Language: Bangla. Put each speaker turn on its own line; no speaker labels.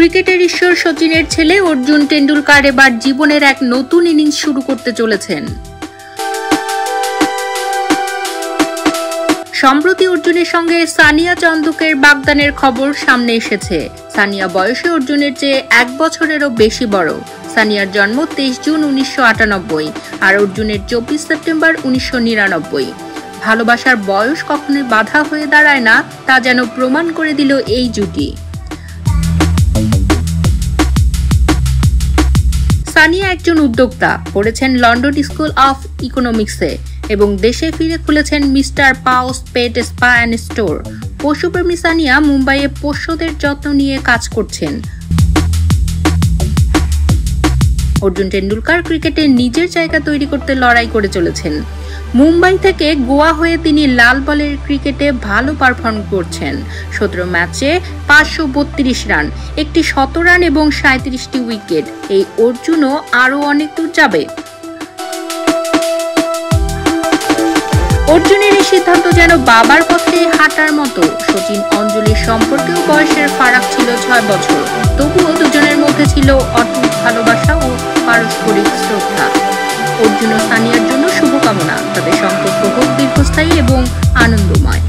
ক্রিকেটের ঈশ্বর সচিনের ছেলে অর্জুন টেন্ডুলকার এবার জীবনের এক নতুন ইনিংস শুরু করতে চলেছেন। সম্প্রতি অর্জুনের সঙ্গে সানিয়া চন্দকের বাগদানের খবর সামনে এসেছে। সানিয়া বয়সে অর্জুনের চেয়ে 1 বছরেরও বেশি বড়। সানিয়ার জন্ম 23 জুন 1998 আর অর্জুনের 24 সেপ্টেম্বর 1999। ভালোবাসার বয়স কখনোই বাধা হয়ে দাঁড়ায় না, তা যেন প্রমাণ করে দিল এই জুটি। সানিয়া একজন উদ্যোক্তা, পড়েছেন লন্ডন স্কুল অফ ইকোনমিক্সে এবং দেশে ফিরে খুলেছেন mister paws pet spa and store. পশুপ্রেমী সানিয়া মুম্বাইয়ে পোষ্যদের যত্ন নিয়ে কাজ করছেন। অর্জুন টেন্ডুলকার ক্রিকেটে নিজের জায়গা তৈরি করতে লড়াই করে চলেছেন। মুম্বাই থেকে গোয়া হয়ে তিনি লাল বলের ক্রিকেটে ভালো পারফর্ম করছেন। 17 ম্যাচে 532 রান, একটি শতরান এবং 37টি উইকেট। এই অর্জুনও আরো অনেক দূর যাবে। অর্জুনের এই সিদ্ধান্ত যেন বাবার পথে হাঁটার মতো। সচিন অঞ্জলির সম্পর্কেও বয়সের ফারাক ছিল 6 বছর, তবুও দুজনের মধ্যে ছিল অটুট ভালোবাসা ও পারস্পরিক শ্রদ্ধা। অর্জুন ও সানিয়ার জন্য শুভকামনা, তাদের সম্পর্ক হোক দীর্ঘস্থায়ী এবং আনন্দময়।